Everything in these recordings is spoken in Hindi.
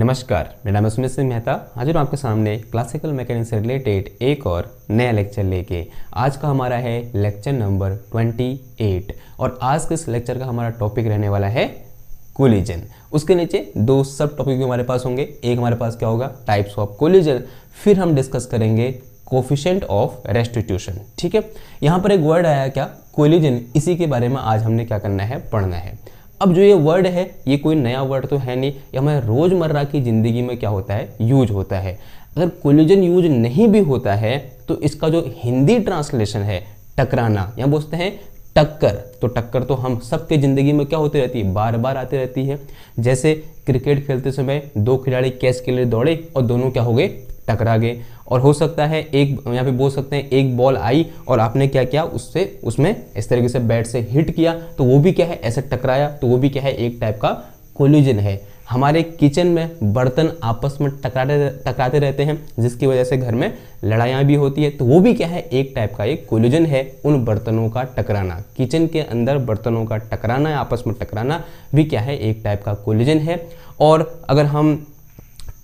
नमस्कार, मेरा नाम है सुमित सिंह मेहता। हाजिर हूँ आपके सामने क्लासिकल मैकेनिक्स से रिलेटेड एक और नया लेक्चर लेके। आज का हमारा है लेक्चर नंबर 28 और आज के इस लेक्चर का हमारा टॉपिक रहने वाला है कोलिजन। उसके नीचे दो सब टॉपिक भी हमारे पास होंगे। एक हमारे पास क्या होगा, टाइप्स ऑफ कोलिजन, फिर हम डिस्कस करेंगे कोफिशिएंट ऑफ रेस्टिट्यूशन। ठीक है, यहाँ पर एक वर्ड आया क्या, कोलिजन, इसी के बारे में आज हमने क्या करना है, पढ़ना है। अब जो ये वर्ड है ये कोई नया वर्ड तो है नहीं, ये हमारे रोज़मर्रा की ज़िंदगी में क्या होता है, यूज होता है। अगर कोलिजन यूज नहीं भी होता है तो इसका जो हिंदी ट्रांसलेशन है टकराना, या बोलते हैं टक्कर, तो टक्कर तो हम सबके ज़िंदगी में क्या होती रहती है, बार बार आती रहती है। जैसे क्रिकेट खेलते समय दो खिलाड़ी कैच के लिए दौड़े और दोनों क्या हो गए, टकरा गए। और हो सकता है एक, यहाँ पे बोल सकते हैं एक बॉल आई और आपने क्या किया, उसमें इस तरीके से बैट से हिट किया तो वो भी क्या है, ऐसे टकराया, तो वो भी क्या है, एक टाइप का कोलिजन है। हमारे किचन में बर्तन आपस में टकराते रहते हैं जिसकी वजह से घर में लड़ाइयाँ भी होती है, तो वो भी क्या है, एक टाइप का एक कोलिजन है। उन बर्तनों का टकराना, किचन के अंदर बर्तनों का टकराना, आपस में टकराना भी क्या है, एक टाइप का कोलिजन है। और अगर हम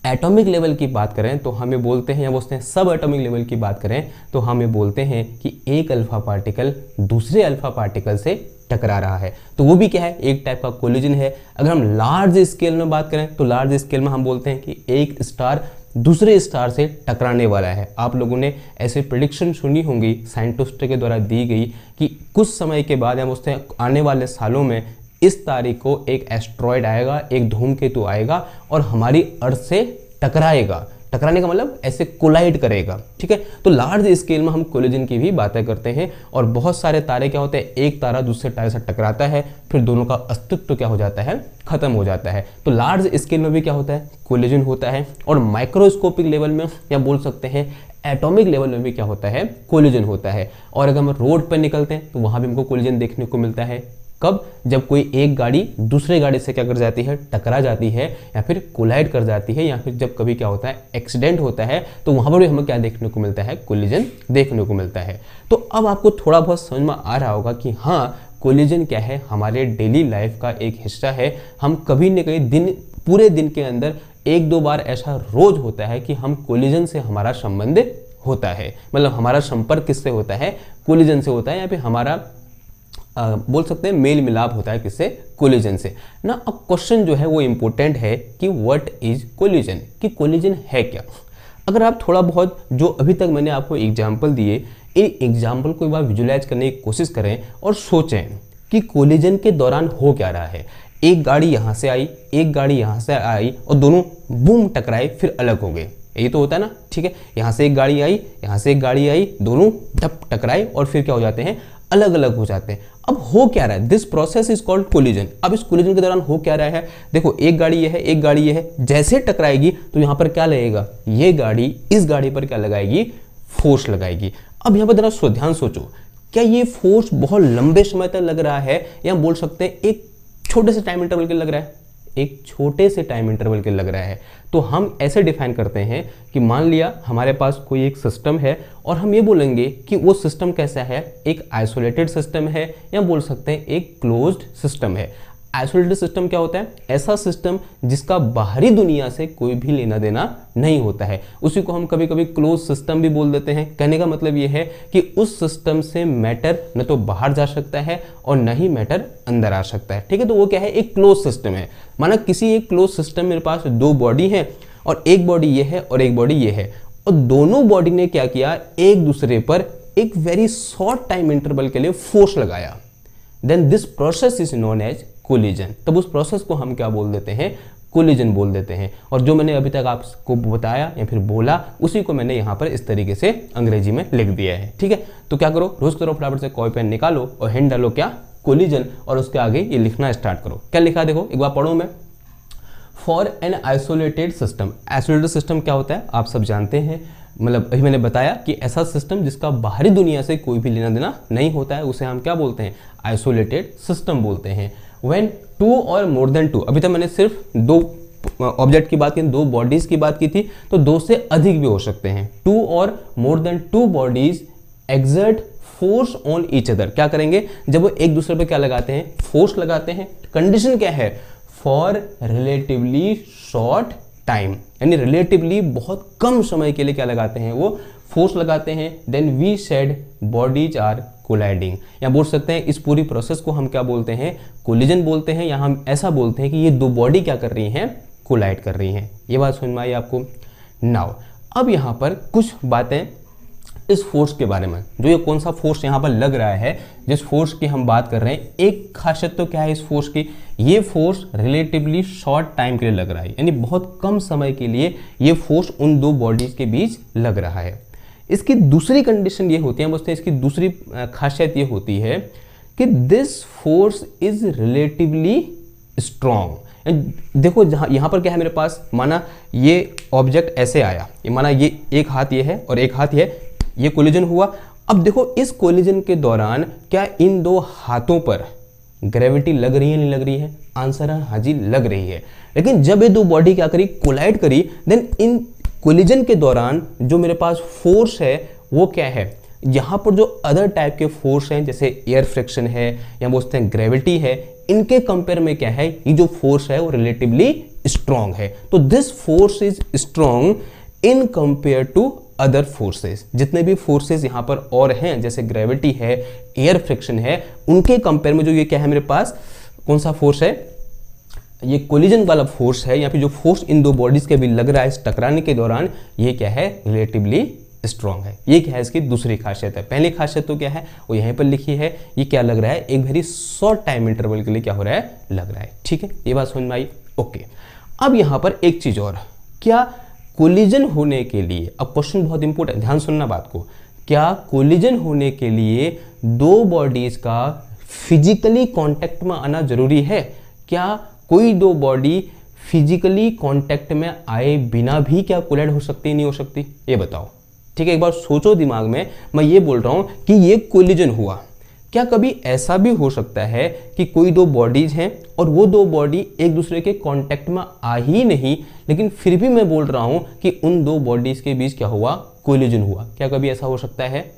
एटॉमिक लेवल की बात करें तो हम ये बोलते हैं, या बोलते हैं सब एटॉमिक लेवल की बात करें तो हम ये बोलते हैं कि एक अल्फा पार्टिकल दूसरे अल्फा पार्टिकल से टकरा रहा है, तो वो भी क्या है, एक टाइप का कोलिजन है। अगर हम लार्ज स्केल में बात करें तो लार्ज स्केल में हम बोलते हैं कि एक स्टार दूसरे स्टार से टकराने वाला है। आप लोगों ने ऐसे प्रेडिक्शन सुनी होंगी साइंटिस्ट के द्वारा दी गई कि कुछ समय के बाद, या बोलते हैं आने वाले सालों में, इस तारीख को एक एस्ट्रॉयड आएगा, एक धूमकेतु आएगा और हमारी अर्थ से टकराएगा। टकराने का मतलब ऐसे कोलाइड करेगा। ठीक है, तो लार्ज स्केल में हम कोलिजन की भी बातें करते हैं। और बहुत सारे तारे क्या होते हैं, एक तारा दूसरे तारे से टकराता है, फिर दोनों का अस्तित्व क्या हो जाता है, खत्म हो जाता है। तो लार्ज स्केल में भी क्या होता है, कोलिजन होता है। और माइक्रोस्कोपिक लेवल में, या बोल सकते हैं एटॉमिक लेवल में भी क्या होता है, कोलिजन होता है। और अगर हम रोड पर निकलते हैं तो वहाँ भी हमको कोलिजन देखने को मिलता है। कब, जब कोई एक गाड़ी दूसरे गाड़ी से क्या कर जाती है, टकरा जाती है, या फिर कोलाइड कर जाती है, या फिर जब कभी क्या होता है, एक्सीडेंट होता है, तो वहाँ पर भी हमें क्या देखने को मिलता है, कोलिजन देखने को मिलता है। तो अब आपको थोड़ा बहुत समझ में आ रहा होगा कि हाँ, कोलिजन क्या है, हमारे डेली लाइफ का एक हिस्सा है। हम कभी न कभी पूरे दिन के अंदर एक दो बार ऐसा रोज होता है कि हम कोलिजन से हमारा संबंध होता है, मतलब हमारा संपर्क किससे होता है, कोलिजन से होता है, या फिर हमारा बोल सकते हैं मेल मिलाप होता है किससे, कोलिजन से ना। अब क्वेश्चन जो है वो इम्पोर्टेंट है कि व्हाट इज कोलिजन, कि कोलिजन है क्या। अगर आप थोड़ा बहुत जो अभी तक मैंने आपको एग्जाम्पल दिए, इन एग्जाम्पल को एक बार विजुलाइज करने की कोशिश करें और सोचें कि कोलिजन के दौरान हो क्या रहा है। एक गाड़ी यहाँ से आई, एक गाड़ी यहाँ से आई और दोनों बूम टकराए, फिर अलग हो गए। यही तो होता है ना। ठीक है, यहाँ से एक गाड़ी आई, यहाँ से एक गाड़ी आई, दोनों टप टकराए और फिर क्या हो जाते हैं, अलग अलग हो जाते हैं। अब हो क्या रहा है, this process is called collision. अब इस कोलिजन के दौरान हो क्या रहा है, देखो एक गाड़ी ये है, एक गाड़ी ये है, जैसे टकराएगी तो यहाँ पर क्या लगेगा, ये गाड़ी इस गाड़ी पर क्या लगाएगी, फोर्स लगाएगी। अब यहाँ पर जरा ध्यान सोचो, क्या ये फोर्स बहुत लंबे समय तक लग रहा है, या बोल सकते हैं एक छोटे से टाइम इंटरवल के लग रहा है, एक छोटे से टाइम इंटरवल के लग रहा है। तो हम ऐसे डिफाइन करते हैं कि मान लिया हमारे पास कोई एक सिस्टम है और हम ये बोलेंगे कि वो सिस्टम कैसा है, एक आइसोलेटेड सिस्टम है, या बोल सकते हैं एक क्लोज्ड सिस्टम है। आइसोलेटेड सिस्टम क्या होता है, ऐसा सिस्टम जिसका बाहरी दुनिया से कोई भी लेना देना नहीं होता है। उसी को हम कभी कभी क्लोज सिस्टम भी बोल देते हैं। कहने का मतलब ये है कि उस सिस्टम से मैटर न तो बाहर जा सकता है और न ही मैटर अंदर आ सकता है। ठीक है, तो वो क्या है, एक क्लोज सिस्टम है। माना किसी एक क्लोज सिस्टम मेरे पास दो बॉडी है, और एक बॉडी ये है और एक बॉडी ये है, और दोनों बॉडी ने क्या किया, एक दूसरे पर एक वेरी शॉर्ट टाइम इंटरवल के लिए फोर्स लगाया। Then this process is known as collision. तब उस प्रोसेस को हम क्या बोल देते हैं, कोलिजन बोल देते हैं। और जो मैंने अभी तक आपको बताया या फिर बोला, उसी को मैंने यहाँ पर इस तरीके से अंग्रेजी में लिख दिया है। ठीक है, तो क्या करो, रोज करो, फटाफट से कॉपी पेन निकालो और हेड डालो क्या, कोलिजन, और उसके आगे ये लिखना स्टार्ट करो। क्या लिखा देखो, एक बार पढ़ो मैं। For an isolated system, isolated system क्या होता है आप सब जानते हैं, मतलब अभी मैंने बताया कि ऐसा सिस्टम जिसका बाहरी दुनिया से कोई भी लेना देना नहीं होता है, उसे हम क्या बोलते हैं, आइसोलेटेड सिस्टम बोलते हैं। व्हेन टू और मोर देन टू, अभी तक मैंने सिर्फ दो ऑब्जेक्ट की बात की, दो बॉडीज की बात की थी, तो दो से अधिक भी हो सकते हैं। टू और more than two bodies exert force on each other, क्या करेंगे, जब वो एक दूसरे पे क्या लगाते हैं, फोर्स लगाते हैं। कंडीशन क्या है, फॉर रिलेटिवली शॉर्ट टाइम, यानी रिलेटिवली बहुत कम समय के लिए क्या लगाते हैं, वो फोर्स लगाते हैं। Then we said bodies are colliding, या बोल सकते हैं इस पूरी प्रोसेस को हम क्या बोलते हैं, कोलिजन बोलते हैं, या हम ऐसा बोलते हैं कि ये दो बॉडी क्या कर रही हैं, कोलाइड कर रही हैं। ये बात समझ में आई आपको। नाउ अब यहाँ पर कुछ बातें इस फोर्स के बारे में, जो ये कौन सा फोर्स यहाँ पर लग रहा है, जिस फोर्स की हम बात कर रहे हैं, एक खासियत तो क्या है इस फोर्स की, ये फोर्स रिलेटिवली शॉर्ट टाइम के लिए लग रहा है, यानी बहुत कम समय के लिए ये फोर्स उन दो बॉडीज के बीच लग रहा है। इसकी दूसरी कंडीशन ये होती है, हम बोलते हैं इसकी दूसरी खासियत ये होती है कि this force is relatively strong. देखो जहाँ यहाँ पर क्या है मेरे पास, माना ये ऑब्जेक्ट ऐसे आया, ये माना ये एक हाथ ये है और एक हाथ ये है, ये कोलिजन हुआ। अब देखो इस कोलिजन के दौरान क्या इन दो हाथों पर ग्रेविटी लग रही है, नहीं लग रही है? आंसर है हाँ जी, लग रही है। लेकिन जब ये दो बॉडी क्या करी, कोलाइड करी, देन इन कोलिजन के दौरान जो मेरे पास फोर्स है वो क्या है, यहाँ पर जो अदर टाइप के फोर्स हैं जैसे एयर फ्रिक्शन है या बोलते हैं ग्रेविटी है, इनके कंपेयर में क्या है, ये जो फोर्स है वो रिलेटिवली स्ट्रॉन्ग है। तो this force is strong in compare to other forces. जितने भी फोर्सेस यहाँ पर और हैं जैसे ग्रेविटी है, एयर फ्रिक्शन है, उनके कंपेयर में जो ये क्या है मेरे पास, कौन सा फोर्स है, ये कोलिजन वाला फोर्स है, या फिर जो फोर्स इन दो बॉडीज के भी लग रहा है इस टकराने के दौरान, ये क्या है, रिलेटिवली स्ट्रॉन्ग है। ये क्या है, इसकी दूसरी खासियत है। पहली खासियत तो क्या है, वो यहीं पर लिखी है, ये क्या लग रहा है, एक वेरी शॉर्ट टाइम इंटरवल के लिए क्या हो रहा है, लग रहा है। ठीक है, ये बात समझ में आई। ओके, अब यहाँ पर एक चीज और, क्या कोलिजन होने के लिए, अब क्वेश्चन बहुत इंपॉर्टेंट, ध्यान सुनना बात को, क्या कोलिजन होने के लिए दो बॉडीज का फिजिकली कांटेक्ट में आना जरूरी है? क्या कोई दो बॉडी फिजिकली कांटेक्ट में आए बिना भी क्या कोलाइड हो सकती, नहीं हो सकती? ये बताओ। ठीक है, एक बार सोचो दिमाग में, मैं ये बोल रहा हूं कि ये कोलिजन हुआ, क्या कभी ऐसा भी हो सकता है कि कोई दो बॉडीज हैं और वो दो बॉडी एक दूसरे के कांटेक्ट में आ ही नहीं, लेकिन फिर भी मैं बोल रहा हूं कि उन दो बॉडीज के बीच क्या हुआ, कोलिजन हुआ? क्या कभी ऐसा हो सकता है?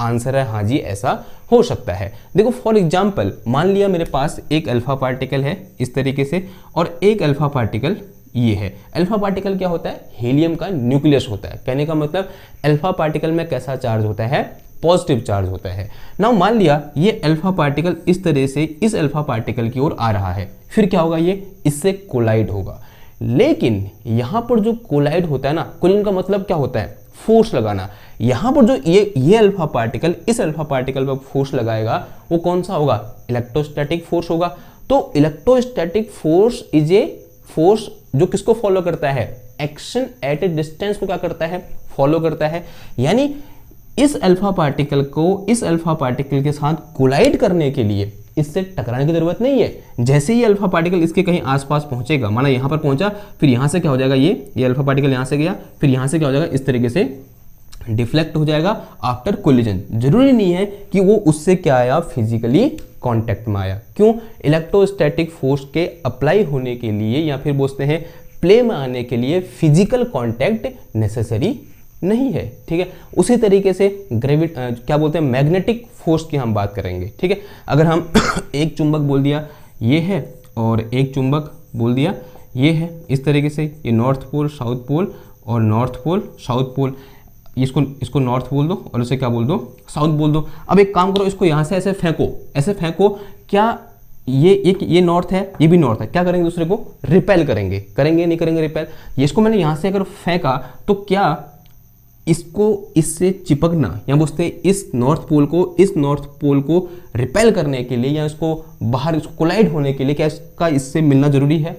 आंसर है हाँ जी, ऐसा हो सकता है। देखो फॉर एग्जाम्पल, मान लिया मेरे पास एक अल्फा पार्टिकल है इस तरीके से, और एक अल्फा पार्टिकल ये है। अल्फा पार्टिकल क्या होता है, हीलियम का न्यूक्लियस होता है। कहने का मतलब अल्फा पार्टिकल में कैसा चार्ज होता है, पॉजिटिव चार्ज होता है। नाउ मान लिया ये अल्फा पार्टिकल इस तरह से इस अल्फा पार्टिकल की ओर आ रहा है, फिर क्या होगा, ये इससे कोलाइड होगा। लेकिन यहाँ पर जो कोलाइड होता है ना, कोलिजन का मतलब क्या होता है, फोर्स लगाना। यहाँ पर जो ये अल्फा पार्टिकल इस अल्फा पार्टिकल पर फोर्स लगाएगा, वो कौन सा होगा, इलेक्ट्रोस्टैटिक फोर्स होगा। तो electrostatic force is a force जो किसको फॉलो करता है, एक्शन एट ए डिस्टेंस को क्या करता है, फॉलो करता है। यानी इस अल्फा पार्टिकल को इस अल्फा पार्टिकल के साथ कोलाइड करने के लिए इससे टकराने की जरूरत नहीं है। जैसे ही अल्फा पार्टिकल इसके कहीं आसपास पहुंचेगा, माना यहाँ पर पहुंचा, फिर यहाँ से क्या हो जाएगा, ये अल्फा पार्टिकल यहाँ से गया, फिर यहाँ से क्या हो जाएगा, इस तरीके से डिफ्लेक्ट हो जाएगा आफ्टर कोलिजन। जरूरी नहीं है कि वो उससे क्या आया, फिजिकली कांटेक्ट में आया। क्यों, इलेक्ट्रोस्टैटिक फोर्स के अप्लाई होने के लिए या फिर बोलते हैं प्ले में आने के लिए फिजिकल कांटेक्ट नेसेसरी नहीं है। ठीक है, उसी तरीके से क्या बोलते हैं, मैग्नेटिक फोर्स की हम बात करेंगे। ठीक है, अगर हम एक चुंबक बोल दिया ये है और एक चुंबक बोल दिया ये है, इस तरीके से ये नॉर्थ पोल साउथ पोल और नॉर्थ पोल साउथ पोल, इसको नॉर्थ बोल दो और इसे क्या बोल दो, साउथ बोल दो। अब एक काम करो, इसको यहाँ से ऐसे फेंको, ऐसे फेंको, क्या ये नॉर्थ है, ये भी नॉर्थ है, क्या करेंगे, दूसरे को रिपेल करेंगे, नहीं करेंगे रिपेल। ये इसको मैंने यहाँ से अगर फेंका तो क्या इसको इससे चिपकना या बोलते इस नॉर्थ पोल को रिपेल करने के लिए या इसको बाहर इसको कोलाइड होने के लिए क्या इसका इससे मिलना जरूरी है?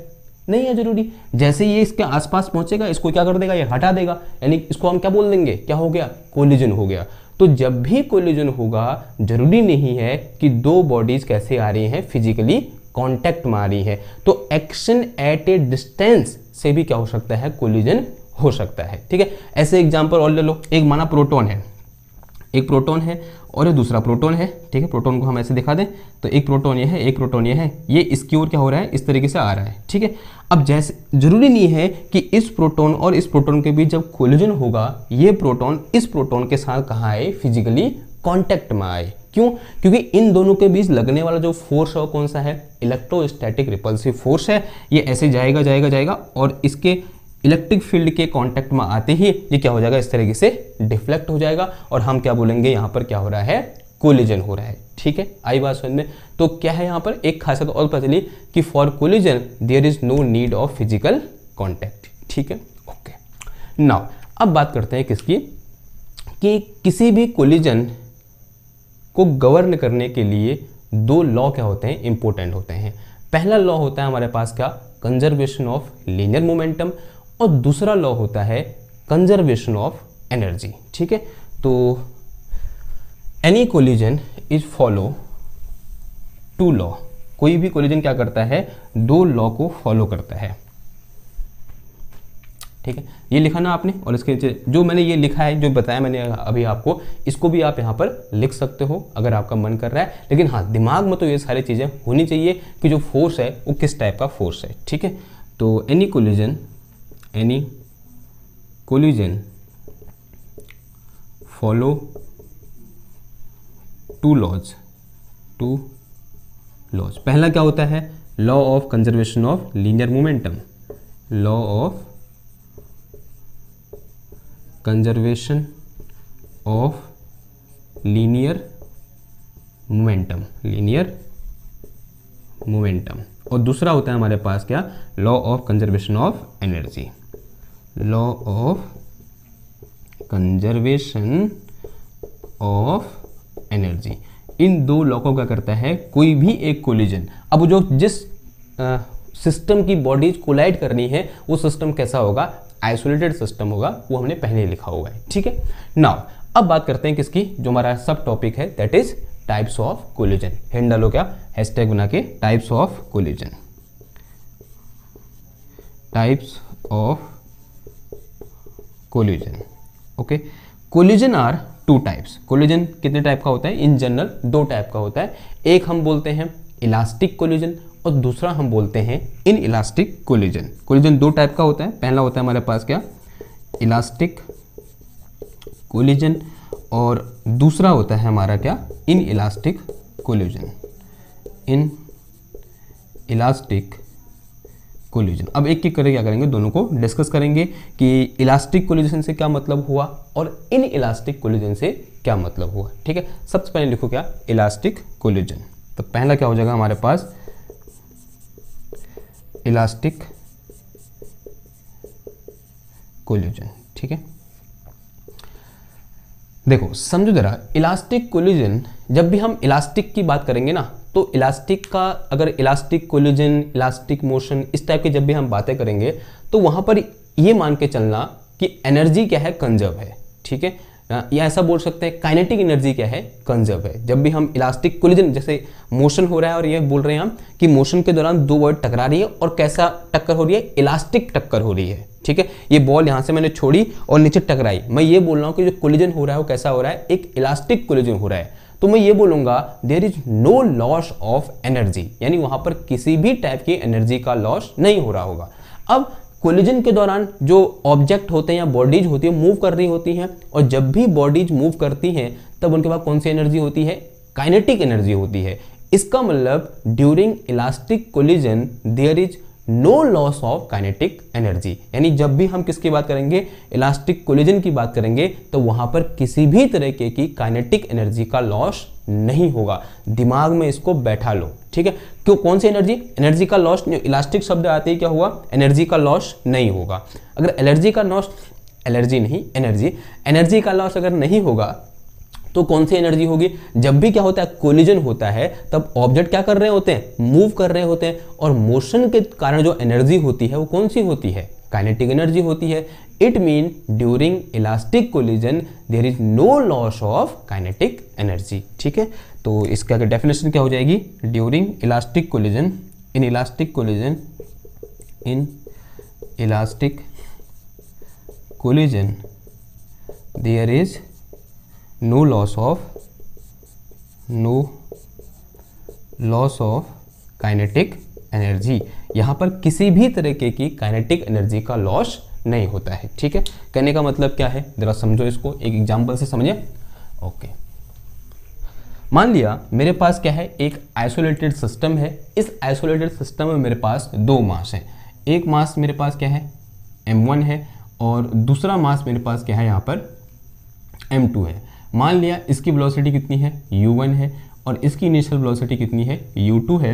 नहीं है जरूरी। जैसे ये इसके आसपास पहुंचेगा, इसको क्या कर देगा, ये हटा देगा, यानी इसको हम क्या बोल देंगे, क्या हो गया, कोलिजन हो गया। तो जब भी कोलिजन होगा, जरूरी नहीं है कि दो बॉडीज कैसे आ रही हैं, फिजिकली कांटेक्ट में आ रही है। तो एक्शन एट ए डिस्टेंस से भी क्या हो सकता है, कोलिजन हो सकता है। ठीक है, ऐसे एग्जांपल और ले लो। एक माना प्रोटॉन है, एक प्रोटॉन है और ये दूसरा प्रोटॉन है। ठीक है, प्रोटॉन को हम ऐसे दिखा दें तो एक प्रोटॉन ये है, एक प्रोटॉन ये है, ये इसकी ओर क्या हो रहा है, इस तरीके से आ रहा है। ठीक है, अब जैसे जरूरी नहीं है कि इस प्रोटॉन और इस प्रोटॉन के बीच जब कोलिजन होगा, ये प्रोटॉन इस प्रोटॉन के साथ कहाँ आए, फिजिकली कांटेक्ट में आए। क्यों, क्योंकि इन दोनों के बीच लगने वाला जो फोर्स है वो कौन सा है, इलेक्ट्रोस्टैटिक रिपल्सिव फोर्स है। ये ऐसे जाएगा और इसके इलेक्ट्रिक फील्ड के कांटेक्ट में आते ही ये क्या हो जाएगा, इस तरीके से डिफ्लेक्ट हो जाएगा और हम क्या बोलेंगे, यहाँ पर क्या हो रहा है, कोलिजन हो रहा है। ठीक है, आई बात समझ में। तो क्या है यहाँ पर एक खासियत और पता चली कि for collision there is no need of physical contact. ठीक है, ओके। नाउ अब बात करते हैं किसकी, कि किसी भी कोलिजन को गवर्न करने के लिए दो लॉ क्या होते हैं, इंपॉर्टेंट होते हैं। पहला लॉ होता है हमारे पास क्या, कंजर्वेशन ऑफ लीनियर मोमेंटम, और दूसरा लॉ होता है कंजर्वेशन ऑफ एनर्जी। ठीक है, तो any collision is follow to law, कोई भी कोलिजन क्या करता है, दो लॉ को फॉलो करता है। ठीक है, ये लिखा ना आपने, और इसके नीचे जो मैंने ये लिखा है, जो बताया मैंने अभी आपको, इसको भी आप यहाँ पर लिख सकते हो अगर आपका मन कर रहा है। लेकिन हाँ, दिमाग में तो ये सारी चीज़ें होनी चाहिए कि जो फोर्स है वो किस टाइप का फोर्स है। ठीक है, तो any collision follow two laws. पहला क्या होता है, law of conservation of linear momentum, law of conservation of linear momentum, और दूसरा होता है हमारे पास क्या, law of conservation of energy, law of conservation of energy. इन दो लॉ को क्या करता है, कोई भी एक कोलिजन, अब जो जिस सिस्टम की बॉडीज कोलाइड करनी है वो सिस्टम कैसा होगा, आइसोलेटेड सिस्टम होगा, वो हमने पहले लिखा हुआ है। ठीक है, नाउ अब बात करते हैं किसकी, जो हमारा सब टॉपिक है, that is types of collision. Hand डालो क्या, हैशटैग बना के, types of collision, types of collision. Okay, collision are two types. Collision कितने टाइप का होता है, इन जनरल दो टाइप का होता है। एक हम बोलते हैं इलास्टिक कोलिजन और दूसरा हम बोलते हैं इन इलास्टिक कोलिजन। कोलिजन दो टाइप का होता है, पहला होता है हमारे पास क्या, इलास्टिक कोलिजन, और दूसरा होता है हमारा क्या, इन elastic collision, in elastic collision. अब एक एक करके क्या करेंगे, दोनों को डिस्कस करेंगे कि इलास्टिक कोलिजन से क्या मतलब हुआ और इन इलास्टिक कोलिजन से क्या मतलब हुआ। ठीक है, सबसे पहले लिखो क्या, इलास्टिक कोलिजन। तो पहला क्या हो जाएगा हमारे पास, इलास्टिक कोलिजन। ठीक है, देखो समझो जरा, इलास्टिक कोलिजन, जब भी हम इलास्टिक की बात करेंगे ना, तो इलास्टिक का, अगर इलास्टिक कोलिजन, इलास्टिक मोशन, इस टाइप की जब भी हम बातें करेंगे तो वहां पर ये मान के चलना कि एनर्जी क्या है, कंजर्व है। ठीक है, या ऐसा बोल सकते हैं काइनेटिक एनर्जी क्या है, कंजर्व है। जब भी हम इलास्टिक कोलिजन, जैसे मोशन हो रहा है और ये बोल रहे हैं हम कि मोशन के दौरान दो वर्ड टकरा रही है, और कैसा टक्कर हो रही है, इलास्टिक टक्कर हो रही है। ठीक है, ये बॉल यहाँ से मैंने छोड़ी और नीचे टकराई, मैं ये बोल रहा हूँ कि जो कोलिजन हो रहा है वो कैसा हो रहा है, एक इलास्टिक कोलिजन हो रहा है। तो मैं ये बोलूंगा there is no loss of energy, यानी वहां पर किसी भी टाइप की एनर्जी का लॉस नहीं हो रहा होगा। अब कोलिजन के दौरान जो ऑब्जेक्ट होते हैं या बॉडीज होती है मूव कर रही होती हैं, और जब भी बॉडीज मूव करती हैं तब उनके पास कौन सी एनर्जी होती है, काइनेटिक एनर्जी होती है। इसका मतलब during elastic collision there is no loss of kinetic energy, यानी जब भी हम किसकी बात करेंगे, इलास्टिक कोलिजन की बात करेंगे, तो वहां पर किसी भी तरीके की काइनेटिक एनर्जी का लॉस नहीं होगा। दिमाग में इसको बैठा लो। ठीक है, क्यों, कौन सी एनर्जी, एनर्जी का लॉस, इलास्टिक शब्द आते ही क्या हुआ, एनर्जी का लॉस नहीं होगा। अगर एनर्जी का लॉस, एनर्जी का लॉस अगर नहीं होगा तो कौन सी एनर्जी होगी, जब भी क्या होता है, कोलिजन होता है, तब ऑब्जेक्ट क्या कर रहे होते हैं, मूव कर रहे होते हैं, और मोशन के कारण जो एनर्जी होती है वो कौन सी होती है, काइनेटिक एनर्जी होती है। It mean during elastic collision there is no loss of kinetic energy. ठीक है, तो इसका डेफिनेशन क्या हो जाएगी, during elastic collision, in elastic collision there is no loss of kinetic energy. यहाँ पर किसी भी तरीके की काइनेटिक एनर्जी का लॉस नहीं होता है। ठीक है, कहने का मतलब क्या है, जरा समझो इसको, एक एग्जांपल से समझे। ओके, मान लिया मेरे पास क्या है, एक आइसोलेटेड सिस्टम है। इस आइसोलेटेड सिस्टम में मेरे पास दो मास हैं। एक मास मेरे पास क्या है, m1 है और दूसरा मास मेरे पास क्या है यहाँ पर m2 है। मान लिया इसकी वेलोसिटी कितनी है u1 है और इसकी इनिशियल वेलोसिटी कितनी है u2 है।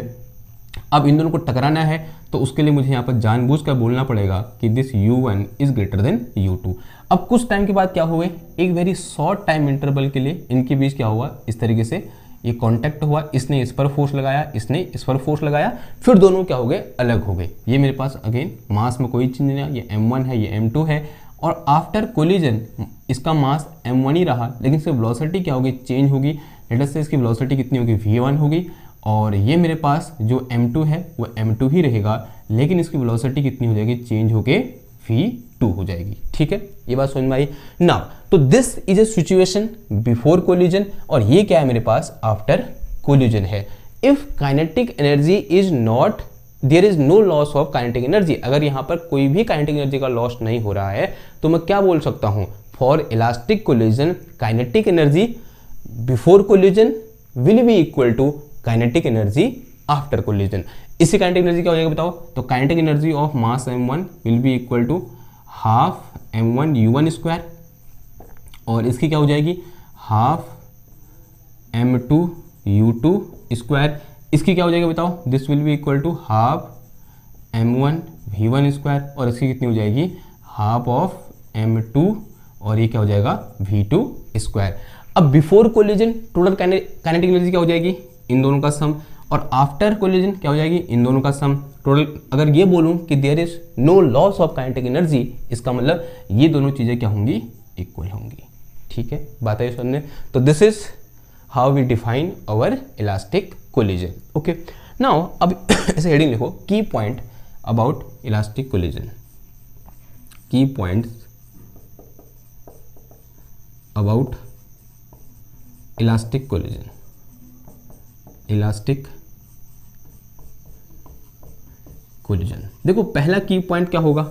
अब इन दोनों को टकराना है तो उसके लिए मुझे यहाँ पर जानबूझ कर बोलना पड़ेगा कि this u1 is greater than u2। अब कुछ टाइम के बाद क्या हुए, एक वेरी शॉर्ट टाइम इंटरवल के लिए इनके बीच क्या हुआ, इस तरीके से ये कांटेक्ट हुआ, इसने इस पर फोर्स लगाया, इसने इस पर फोर्स लगाया, फिर दोनों क्या हो गए, अलग हो गए। ये मेरे पास अगेन मास में कोई चेंज नहीं है, ये m1 है, ये m2 है और आफ्टर कोलिजन इसका मास m1 ही रहा, लेकिन सिर्फ वेलोसिटी क्या होगी, चेंज होगी। लेट अस से इसकी वेलोसिटी कितनी होगी, v1 होगी और ये मेरे पास जो m2 है वो m2 ही रहेगा, लेकिन इसकी वेलोसिटी कितनी हो जाएगी, चेंज होके v2 हो जाएगी। ठीक है, ये बात समझ में आई। नाउ तो this is a situation before collision और ये क्या है मेरे पास आफ्टर कोलिजन है। If kinetic energy is not, there is no loss of kinetic energy, अगर यहाँ पर कोई भी काइनेटिक एनर्जी का लॉस नहीं हो रहा है तो मैं क्या बोल सकता हूँ, for elastic collision kinetic energy before collision will be equal to kinetic energy after collision. इससे काइनेटिक एनर्जी क्या हो जाएगा बताओ, तो kinetic energy of mass m1 will be equal to half m1 u1 square और इसकी क्या हो जाएगी, हाफ m2 u2 स्क्वायर। इसकी क्या हो जाएगी बताओ, this will be equal to half m1 v1 square और इसकी कितनी हो जाएगी, हाफ ऑफ m2 और ये क्या हो जाएगा v2 स्क्वायर। अब before collision total kinetic energy क्या हो जाएगी, इन दोनों का सम, और आफ्टर कोलिजन क्या हो जाएगी, इन दोनों का सम। टोटल अगर ये बोलूं कि there is no loss of kinetic energy, इसका मतलब ये दोनों चीजें क्या होंगी, इक्वल होंगी। ठीक है, बात है सुनने। तो this is how we define our elastic collision. Okay, now अब ऐसे हेडिंग लिखो, key point about elastic collision, key points about elastic collision, elastic collision. देखो पहला की पॉइंट क्या होगा,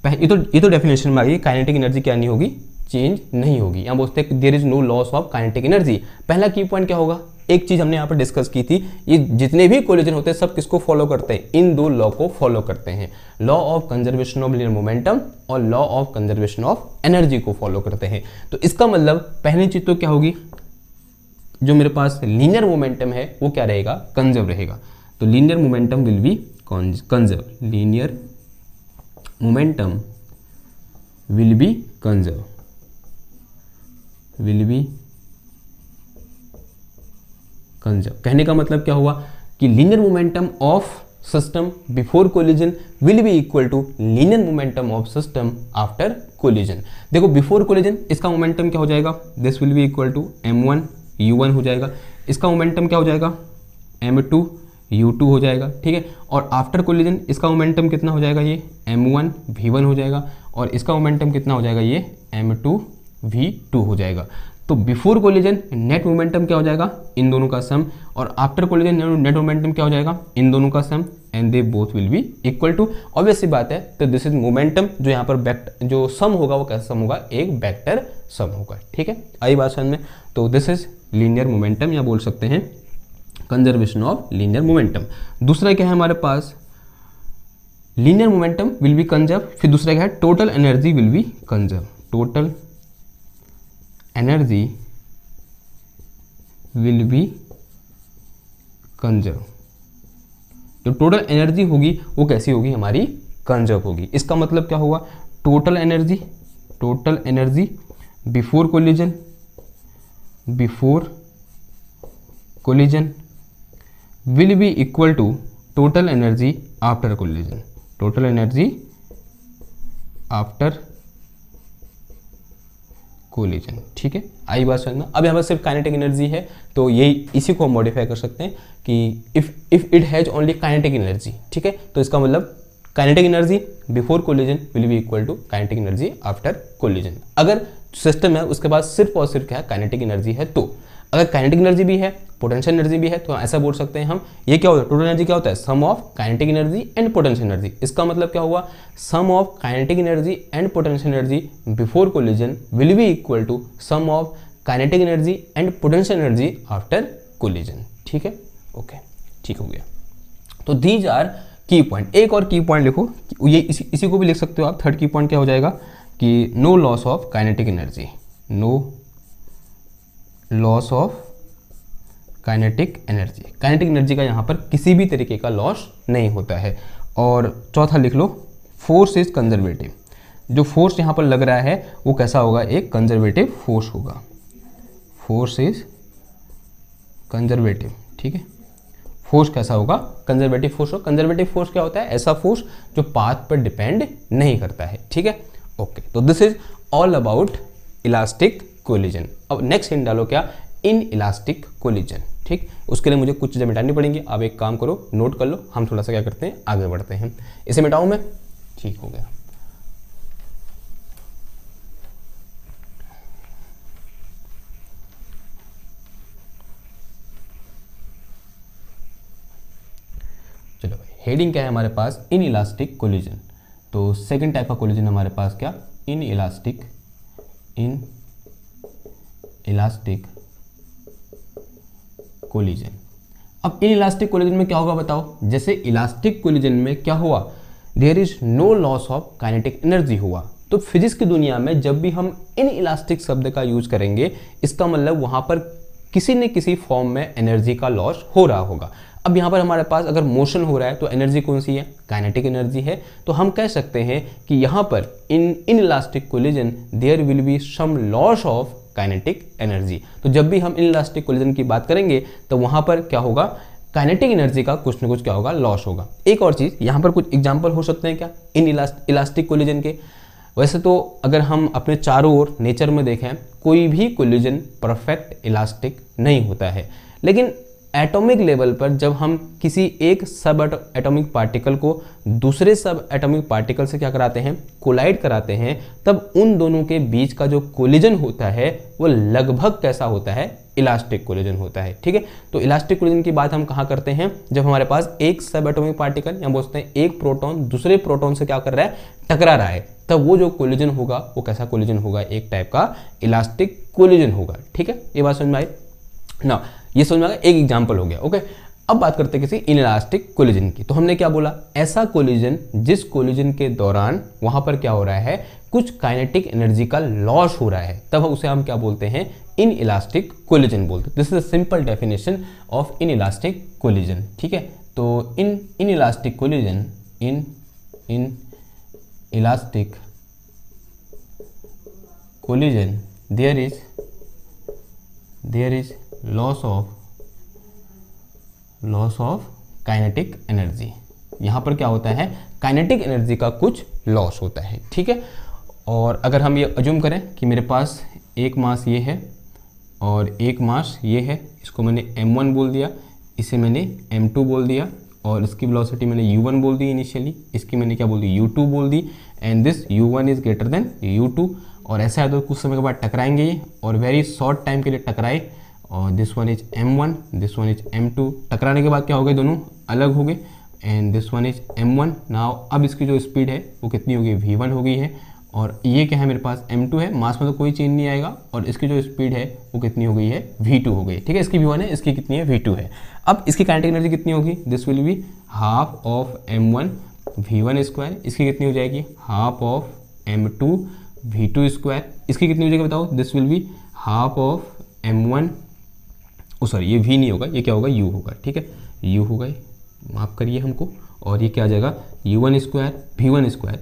ये तो डेफिनेशन में आ गई, काइनेटिक एनर्जी क्या नहीं होगी, चेंज नहीं होगी। यहाँ बोलते हैं कि there is no loss of kinetic energy. पहला की पॉइंट क्या होगा, एक चीज हमने यहाँ पर डिस्कस की थी, ये जितने भी कोलिजन होते हैं सब किसको फॉलो करते हैं, इन दो लॉ को फॉलो करते हैं, law of conservation of linear momentum और law of conservation of energy को फॉलो करते हैं। तो इसका मतलब पहली चीज तो क्या होगी, जो मेरे पास लीनियर मोमेंटम है वो क्या रहेगा, कंजर्व रहेगा। तो linear momentum will be conserve, linear momentum will be conserve, will be conserve. कहने का मतलब क्या हुआ कि linear momentum of system before collision will be equal to linear momentum of system after collision. देखो बिफोर कोलिजन इसका मोमेंटम क्या हो जाएगा, this will be equal to m1 u1 हो जाएगा, इसका मोमेंटम क्या हो जाएगा, m2 u2 हो जाएगा। ठीक है, और आफ्टर कोलिजन इसका मोमेंटम कितना हो जाएगा, ये m1 v1 हो जाएगा और इसका मोमेंटम कितना हो जाएगा, ये m2 v2 हो जाएगा। तो बिफोर कोलिजन नेट मोमेंटम क्या हो जाएगा, इन दोनों का सम, और आफ्टर कोलिजन नेट मोमेंटम क्या हो जाएगा, इन दोनों का sum, and they both will be equal to. Obvious सी बात है, तो दिस इज मोमेंटम, जो यहाँ पर जो सम होगा वो कैसा सम होगा, एक वेक्टर सम होगा। ठीक है, आई बात समझ में। तो दिस इज लीनियर मोमेंटम, या बोल सकते हैं कंजर्वेशन ऑफ लीनियर मोमेंटम। दूसरा क्या है हमारे पास, linear momentum will be conserve, फिर दूसरा क्या है, total energy will be conserve, total energy will be conserve. जो टोटल एनर्जी होगी वो कैसी होगी, हमारी कंजर्व होगी। इसका मतलब क्या होगा, total energy before collision, will be equal to total energy after collision, total energy after collision. ठीक है, आई बात समझना। अब यहाँ पर सिर्फ काइनेटिक एनर्जी है तो यही इसी को हम मॉडिफाई कर सकते हैं कि if it has only kinetic energy. ठीक है, तो इसका मतलब kinetic energy before collision will be equal to kinetic energy after collision. अगर सिस्टम है उसके पास सिर्फ और सिर्फ क्या है, काइनेटिक एनर्जी है। तो अगर काइनेटिक एनर्जी भी है, पोटेंशियल एनर्जी भी है, तो ऐसा बोल सकते हैं हम, ये क्या होता है, टोटल एनर्जी क्या होता है, sum of kinetic energy and potential energy. इसका मतलब क्या हुआ, sum of kinetic energy and potential energy before collision will be equal to sum of kinetic energy and potential energy after collision. ठीक है, ओके, ठीक हो गया। तो दीज आर की पॉइंट, एक और की पॉइंट लिखो, ये इसी को भी लिख सकते हो आप। थर्ड की पॉइंट क्या हो जाएगा कि no loss of kinetic energy, no loss of kinetic energy, kinetic energy का यहाँ पर किसी भी तरीके का लॉस नहीं होता है। और चौथा लिख लो, फोर्स इज कंजर्वेटिव, जो फोर्स यहाँ पर लग रहा है वो कैसा होगा, एक कंजर्वेटिव फोर्स होगा, फोर्स इज कंजर्वेटिव, ठीक है। फोर्स कैसा होगा, कंजर्वेटिव फोर्स हो। कंजर्वेटिव फोर्स क्या होता है, ऐसा फोर्स जो पाथ पर डिपेंड नहीं करता है, ठीक है। ओके, तो this is all about elastic collision. अब नेक्स्ट हिंट डालो क्या, इन इलास्टिक कोलिजन, ठीक। उसके लिए मुझे कुछ चीज़ें मिटानी पड़ेंगी। आप एक काम करो, नोट कर लो, हम थोड़ा सा क्या करते हैं, आगे बढ़ते हैं। इसे मिटाऊं मैं, ठीक हो गया। चलो भाई, हेडिंग क्या है हमारे पास, इन इलास्टिक कोलिजन। तो सेकंड टाइप का कोलिजन हमारे पास क्या, इन इलास्टिक कोलिजन। अब इन इलास्टिक कोलिजन में क्या होगा बताओ, जैसे इलास्टिक कोलिजन में क्या हुआ, there is no loss of kinetic energy हुआ। तो फिजिक्स की दुनिया में जब भी हम इन इलास्टिक शब्द का यूज करेंगे, इसका मतलब वहां पर किसी न किसी फॉर्म में एनर्जी का लॉस हो रहा होगा। अब यहाँ पर हमारे पास अगर मोशन हो रहा है तो एनर्जी कौन सी है, काइनेटिक एनर्जी है। तो हम कह सकते हैं कि यहाँ पर in elastic collision there will be some loss of kinetic energy. तो जब भी हम इन इलास्टिक कोलिजन की बात करेंगे तो वहाँ पर क्या होगा, काइनेटिक एनर्जी का कुछ ना कुछ क्या होगा, लॉस होगा। एक और चीज़, यहाँ पर कुछ एग्जाम्पल हो सकते हैं क्या इन इलास्टिक कोलिजन के। वैसे तो अगर हम अपने चारों ओर नेचर में देखें, कोई भी कोलिजन परफेक्ट इलास्टिक नहीं होता है, लेकिन एटॉमिक लेवल पर जब हम किसी एक सब एटॉमिक पार्टिकल को दूसरे सब एटॉमिक पार्टिकल से क्या कराते हैं, कोलाइड कराते हैं, तब उन दोनों के बीच का जो कोलिजन होता है वो लगभग कैसा होता है, इलास्टिक कोलिजन होता है, ठीक है। तो इलास्टिक कोलिजन की बात हम कहाँ करते हैं, जब हमारे पास एक सब एटॉमिक पार्टिकल या बोलते हैं एक प्रोटॉन दूसरे प्रोटॉन से क्या कर रहा है, टकरा रहा है, तब वो जो कोलिजन होगा वो कैसा कोलिजन होगा, एक टाइप का इलास्टिक कोलिजन होगा, ठीक है। ये बात समझ में आई ना, ये समझ में आ गया, एक एग्जांपल हो गया। ओके, अब बात करते हैं किसी इनइलास्टिक कोलिजन की। तो हमने क्या बोला, ऐसा कोलिजन जिस कोलिजन के दौरान वहां पर क्या हो रहा है, कुछ काइनेटिक एनर्जी का लॉस हो रहा है, तब उसे हम क्या बोलते हैं, इन इलास्टिक कोलिजन बोलते हैं। This is a simple definition of in elastic collision, ठीक है। तो in elastic collision, in elastic collision there is loss of kinetic energy. यहाँ पर क्या होता है, काइनेटिक एनर्जी का कुछ लॉस होता है, ठीक है। और अगर हम ये अज्यूम करें कि मेरे पास एक मास ये है और एक मास ये है, इसको मैंने m1 बोल दिया, इसे मैंने m2 बोल दिया, और इसकी वेलोसिटी मैंने u1 बोल दी इनिशियली, इसकी मैंने क्या बोल दी, u2 बोल दी, and this u1 is greater than u2। और ऐसा है तो कुछ समय के बाद टकराएंगे ये, और वेरी शॉर्ट टाइम के लिए टकराए, और this one is m1, this one is m2। टकराने के बाद क्या हो गए, दोनों अलग हो गए, and this one is m1। Now अब इसकी जो स्पीड है वो कितनी होगी, v1 हो गई है, और ये क्या है मेरे पास m2 है, मास में तो कोई चेंज नहीं आएगा, और इसकी जो स्पीड है वो कितनी हो गई है, v2 हो गई, ठीक है। इसकी v1 है, इसकी कितनी है, v2 है। अब इसकी काइनेटिक एनर्जी कितनी होगी, this will be half of m1 v1 square, इसकी कितनी हो जाएगी, half of m2 v2 square, इसकी कितनी हो जाएगी बताओ, this will be half of m1, sorry ये v नहीं होगा, ये क्या होगा, u होगा, ठीक है, u होगा, माफ करिए हमको, और ये क्या आ जाएगा, u1 square v1 square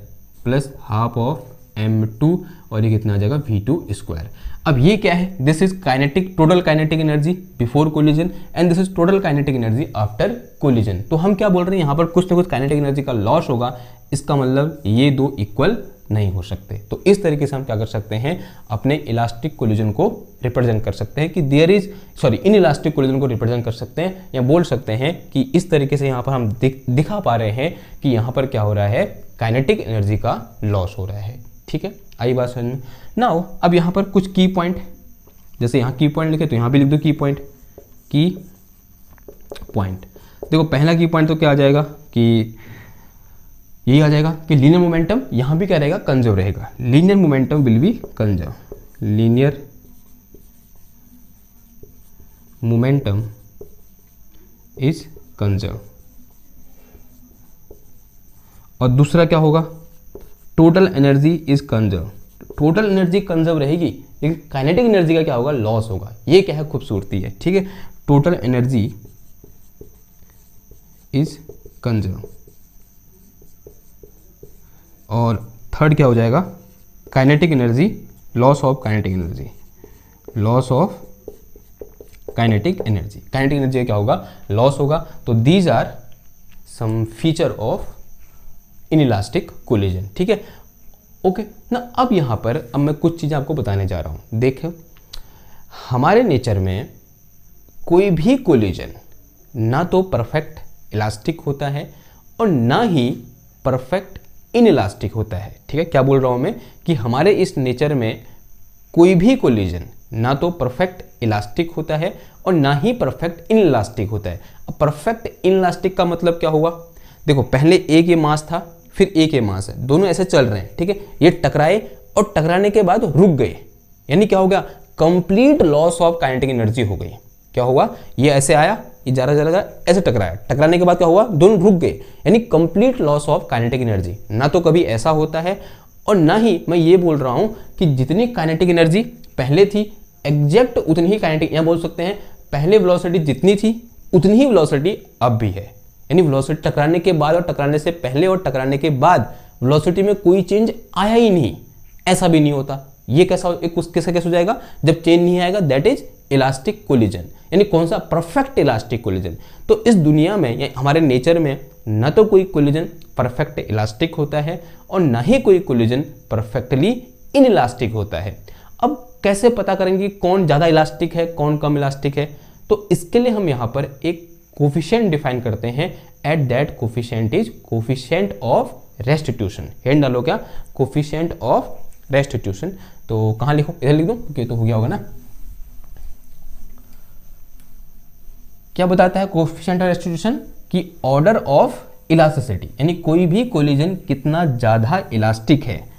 plus half of m2, और ये कितना आ जाएगा, v2 स्क्वायर। अब ये क्या है, this is kinetic, total kinetic energy before collision, and this is total kinetic energy after collision. तो हम क्या बोल रहे हैं, यहाँ पर कुछ ना कुछ काइनेटिक एनर्जी का लॉस होगा, इसका मतलब ये दो इक्वल नहीं हो सकते। तो इस तरीके से हम क्या कर सकते हैं, अपने इलास्टिक कोलिजन को रिप्रेजेंट कर सकते हैं कि there is, sorry in elastic collision को रिप्रेजेंट कर सकते हैं, या बोल सकते हैं कि इस तरीके से यहाँ पर हम दिखा पा रहे हैं कि यहाँ पर क्या हो रहा है, काइनेटिक एनर्जी का लॉस हो रहा है, ठीक है। आई बात समझ में। नाउ अब यहाँ पर कुछ की पॉइंट, जैसे यहाँ की पॉइंट लिखे तो यहाँ भी लिख दो की पॉइंट। देखो पहला की पॉइंट तो क्या आ जाएगा कि यही आ जाएगा कि लीनियर मोमेंटम यहाँ भी क्या रहेगा, कंजर्व रहेगा। Linear momentum will be conserve, linear momentum is conserve, और दूसरा क्या होगा, total energy is conserve. Total energy conserve रहेगी, लेकिन काइनेटिक एनर्जी का क्या होगा, लॉस होगा। ये क्या है, खूबसूरती है, ठीक है। Total energy is conserve. और थर्ड क्या हो जाएगा, kinetic energy, loss of kinetic energy, loss of kinetic energy. Kinetic energy का क्या होगा, लॉस होगा। तो these are some feature of inelastic collision, ठीक है, ओके ना। अब यहाँ पर अब मैं कुछ चीज़ें आपको बताने जा रहा हूँ। देखो, हमारे नेचर में कोई भी कोलिजन ना तो परफेक्ट इलास्टिक होता है और ना ही परफेक्ट इनइलास्टिक होता है, ठीक है। क्या बोल रहा हूँ मैं, कि हमारे इस नेचर में कोई भी कोलिजन ना तो परफेक्ट इलास्टिक होता है और ना ही परफेक्ट इनइलास्टिक होता है। अब परफेक्ट इनइलास्टिक का मतलब क्या हुआ, देखो पहले एक ये मास था, फिर एक ये मास है, दोनों ऐसे चल रहे हैं, ठीक है। ये टकराए और टकराने के बाद रुक गए, यानी क्या हो गया, complete loss of kinetic energy हो गई। क्या हुआ, ये ऐसे आया, ये जा रहा ऐसे टकराया, टकराने के बाद क्या हुआ, दोनों रुक गए, यानी complete loss of kinetic energy. ना तो कभी ऐसा होता है और ना ही मैं ये बोल रहा हूं कि जितनी काइनेटिक एनर्जी पहले थी एग्जैक्ट उतनी ही काइनेटिक, यहां बोल सकते हैं पहले वेलोसिटी जितनी थी उतनी ही वेलोसिटी अब भी है। यानी वेलोसिटी टकराने के बाद और टकराने से पहले और टकराने के बाद वेलोसिटी में कोई चेंज आया ही नहीं, ऐसा भी नहीं होता। ये कैसा कैसे हो जाएगा, जब चेंज नहीं आएगा, दैट इज इलास्टिक कोलिजन। यानी कौन सा, परफेक्ट इलास्टिक कोलिजन। तो इस दुनिया में हमारे नेचर में न तो कोई कोलिजन परफेक्ट इलास्टिक होता है और ना ही कोई कोलिजन परफेक्टली इनइलास्टिक होता है। अब कैसे पता करेंगे कौन ज़्यादा इलास्टिक है कौन कम इलास्टिक है, तो इसके लिए हम यहाँ पर एक कोफिशिएंट डिफाइन करते हैं। At that coefficient is coefficient of restitution. Head डालो क्या, कोफिशिएंट ऑफ रेस्टिट्यूशन। तो कहाँ लिखो, इधर लिख दो क्योंकि तो हो गया होगा ना। क्या बताता है कोफिशिएंट ऑफ रेस्टिट्यूशन, कि ऑर्डर ऑफ इलास्टिसिटी, यानी कोई भी कोलिजन कितना ज़्यादा इलास्टिक है,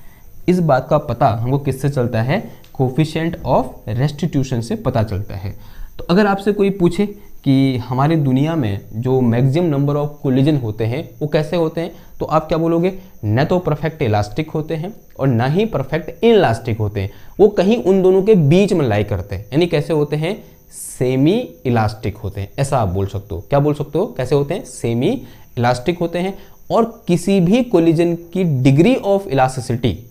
इस बात का पता हमको किससे चलता है, कोफिशिएंट ऑफ रेस्टिट्यूशन से पता चलता है। तो अगर आपसे कोई पूछे कि हमारी दुनिया में जो मैक्सिमम नंबर ऑफ कोलिजन होते हैं वो कैसे होते हैं, तो आप क्या बोलोगे, न तो परफेक्ट इलास्टिक होते हैं और ना ही परफेक्ट इनइलास्टिक होते हैं, वो कहीं उन दोनों के बीच में लाई करते हैं। यानी कैसे होते हैं, सेमी इलास्टिक होते हैं, ऐसा आप बोल सकते हो। क्या बोल सकते हो, कैसे होते हैं, सेमी इलास्टिक होते हैं। और किसी भी कोलिजन की डिग्री ऑफ इलास्टिसिटी,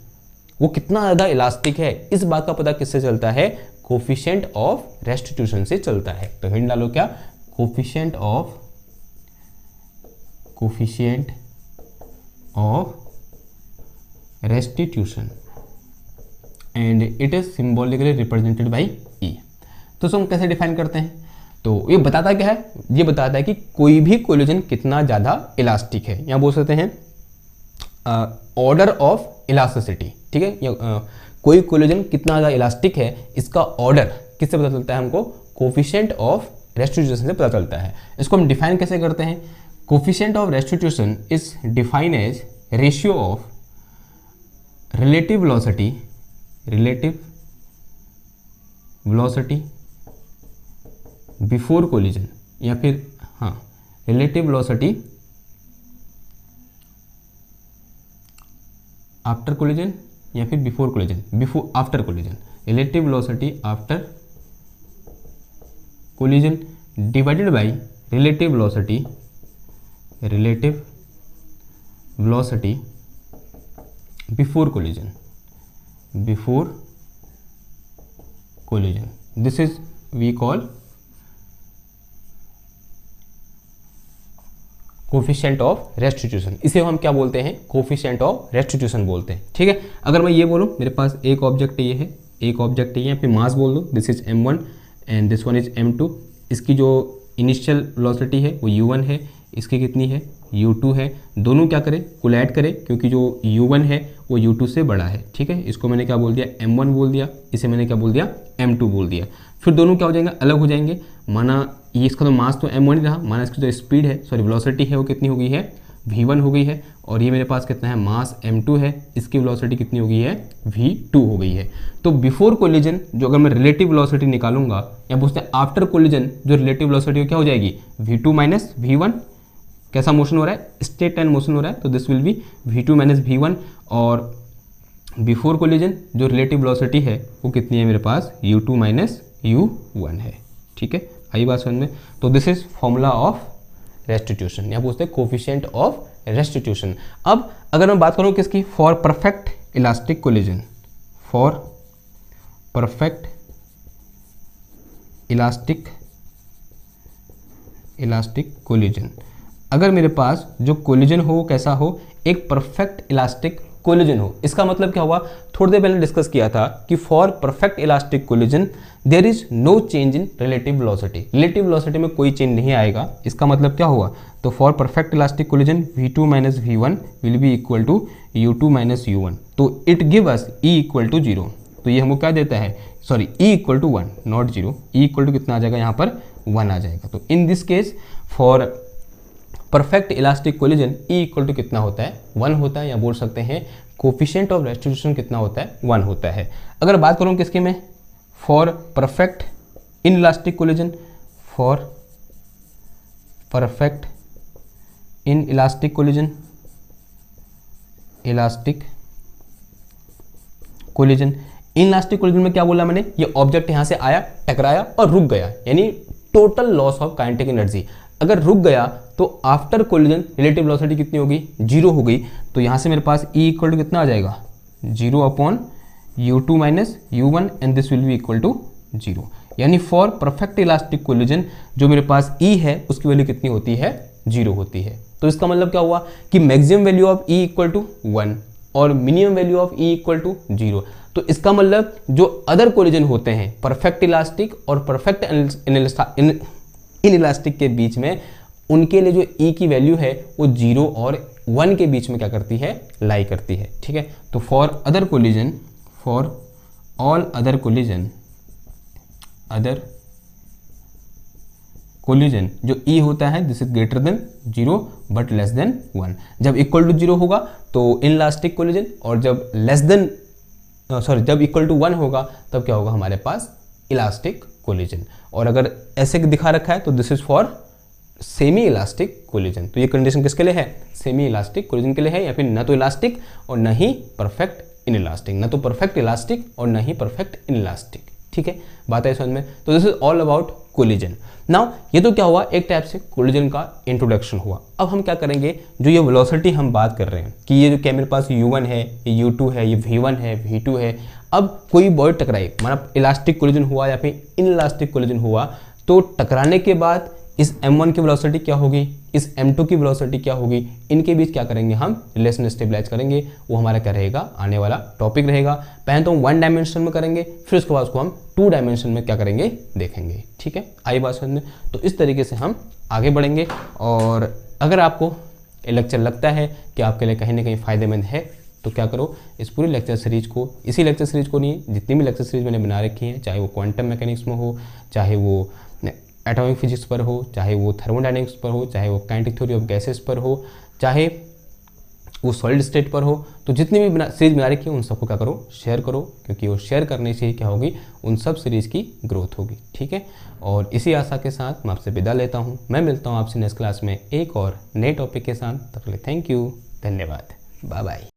वो कितना ज़्यादा इलास्टिक है, इस बात का पता किससे चलता है, कोफिशिएंट ऑफ रेस्टिट्यूशन से चलता है। तो हिंट डालो क्या, coefficient of restitution and it is symbolically represented by E. तो हम कैसे डिफाइन करते हैं, तो ये बताता क्या है, ये बताता है कि कोई भी कोलिजन कितना ज़्यादा इलास्टिक है। यहाँ बोल सकते हैं ऑर्डर ऑफ इलास्टिसिटी, ठीक है। कोई कोलिजन कितना ज़्यादा इलास्टिक है, इसका ऑर्डर किससे पता चलता है हमको, कोफिशिएंट ऑफ रेस्टिट्यूशन से पता चलता है। इसको हम डिफाइन कैसे करते हैं, coefficient of restitution is define as ratio of relative velocity before collision, या फिर रिलेटिव वेलोसिटी आफ्टर कोलिजन, या फिर before collision, after collision, relative velocity after collision divided by relative velocity before collision. This is we call coefficient of restitution. इसे हम क्या बोलते हैं, कोफिशिएंट ऑफ रेस्टिट्यूशन बोलते हैं, ठीक है। अगर मैं ये बोलूँ मेरे पास एक ऑब्जेक्ट ये है, एक ऑब्जेक्ट ये है, फिर मास बोल दो, this is m1 and this one is m2। इसकी जो इनिशियल वेलोसिटी है वो u1 है, इसकी कितनी है, u2 है। दोनों क्या करें, कोलैड करें, क्योंकि जो u1 है वो u2 से बड़ा है, ठीक है। इसको मैंने क्या बोल दिया, m1 बोल दिया, इसे मैंने क्या बोल दिया, m2 बोल दिया। फिर दोनों क्या हो जाएंगे, अलग हो जाएंगे। माना ये इसका तो मास तो m1 ही रहा, माना इसकी जो स्पीड है, सॉरी वेलोसिटी है, वो कितनी हो गई है, v1 हो गई है। और ये मेरे पास कितना है, मास m2 है, इसकी वेलोसिटी कितनी हो गई है, v2 हो गई है। तो बिफोर कोलिजन जो अगर मैं रिलेटिव वेलोसिटी निकालूंगा, या पूछते हैं आफ्टर कोलिजन जो रिलेटिव वेलोसिटी क्या हो जाएगी, v2 माइनस v1, कैसा मोशन हो रहा है, स्ट्रेट लाइन मोशन हो रहा है, तो this will B v2 minus v1। और बिफोर कोलिजन जो रिलेटिव वेलोसिटी है वो कितनी है मेरे पास, u2 माइनस u1 है। ठीक है, आई बात समझ में। तो this is formula of restitution, या पूछते हैं कोफिशिएंट ऑफ रेस्टिट्यूशन। अब अगर मैं बात करूं किसकी, for perfect elastic collision, for perfect elastic collision, अगर मेरे पास जो कोलिजन हो कैसा हो, एक परफेक्ट इलास्टिक कोलिजन हो, इसका मतलब क्या हुआ, थोड़ी देर पहले डिस्कस किया था कि for perfect elastic collision there is no change in relative velocity, relative velocity में कोई चेंज नहीं आएगा। इसका मतलब क्या हुआ, तो for perfect elastic collision v2 minus v1 will be equal to u2 minus u1, तो it give us e equal to 0। तो ये हमको क्या देता है, sorry e equal to 1 not 0, e equal to कितना आ जाएगा, यहाँ पर 1 आ जाएगा। तो in this case for perfect elastic collision e equal to कितना होता है, 1 होता है, या बोल सकते हैं कोफिशिएंट ऑफ रेस्टिट्यूशन कितना होता है, 1 होता है। अगर बात करूँ किसके में, for perfect in elastic collision, for perfect in elastic collision, elastic collision, in elastic collision में क्या बोला मैंने, ये ऑब्जेक्ट यहाँ से आया, टकराया और रुक गया, यानी total loss of kinetic energy. अगर रुक गया तो आफ्टर कोलिजन रिलेटिव वेलोसिटी कितनी होगी, 0 हो गई। तो यहाँ से मेरे पास e इक्वल टू कितना आ जाएगा, 0 upon u2 minus u1 and this will be equal to 0। यानी फॉर परफेक्ट इलास्टिक कोलिजन जो मेरे पास e है उसकी वैल्यू कितनी होती है, 0 होती है। तो इसका मतलब क्या हुआ कि maximum value of e equal to 1 और minimum value of e equal to 0। तो इसका मतलब जो अदर कोलिजन होते हैं परफेक्ट इलास्टिक और परफेक्ट इन इलास्टिक के बीच में, उनके लिए जो e की वैल्यू है वो 0 और 1 के बीच में क्या करती है, लाई करती है। ठीक है, तो for other collision, for all other collision जो e होता है this is greater then 0 but less than 1। जब इक्वल टू 0 होगा तो इन इलास्टिक कोलिजन, और जब लेस देन जब इक्वल टू 1 होगा तब क्या होगा हमारे पास, इलास्टिक कोलिजन। और अगर ऐसे दिखा रखा है तो this is for semi elastic collision. तो ये कंडीशन किसके लिए है, सेमी इलास्टिक कोलिजन के लिए है, या फिर न तो इलास्टिक और न ही परफेक्ट इन इलास्टिक, न तो परफेक्ट इलास्टिक और न ही परफेक्ट इन इलास्टिक। ठीक है, बात है समझ में। तो this is all about collision. Now ये तो क्या हुआ, एक टाइप से कोलिजन का इंट्रोडक्शन हुआ। अब हम क्या करेंगे, जो ये वेलोसिटी हम बात कर रहे हैं कि ये जो क्या मेरे पास u1 है, ये u2 है, ये v1 है, v2 है। अब कोई बॉडी टकराई, मतलब इलास्टिक कोलिजन हुआ या फिर इन इलास्टिक कोलिजन हुआ, तो टकराने के बाद इस m1 की वेलोसिटी क्या होगी, इस m2 की वेलोसिटी क्या होगी, इनके बीच क्या करेंगे हम, रिलेशन स्टेबलाइज करेंगे। वो हमारा क्या रहेगा, आने वाला टॉपिक रहेगा। पहले तो हम 1 डायमेंशन में करेंगे, फिर उसके बाद उसको हम 2 डायमेंशन में क्या करेंगे, देखेंगे। ठीक है, आई बात समझ में। तो इस तरीके से हम आगे बढ़ेंगे। और अगर आपको ये लेक्चर लगता है कि आपके लिए कहीं ना कहीं फ़ायदेमंद है तो क्या करो, इस पूरी लेक्चर सीरीज को, इसी लेक्चर सीरीज को नहीं, जितनी भी लेक्चर सीरीज मैंने बना रखी हैं, चाहे वो क्वांटम मैकेनिक्स में हो, चाहे वो एटॉमिक फिजिक्स पर हो, चाहे वो थर्मोडायनेमिक्स पर हो, चाहे वो काइनेटिक थ्योरी ऑफ गैसेस पर हो, चाहे वो सॉलिड स्टेट पर हो, तो जितनी भी सीरीज बना रखी है उन सबको क्या करो, शेयर करो, क्योंकि वो शेयर करने से ही क्या होगी, उन सब सीरीज की ग्रोथ होगी। ठीक है, और इसी आशा के साथ मैं आपसे विदा लेता हूँ। मैं मिलता हूँ आपसे नेक्स्ट क्लास में एक और नए टॉपिक के साथ। तब तक थैंक यू, धन्यवाद, बाय बाय।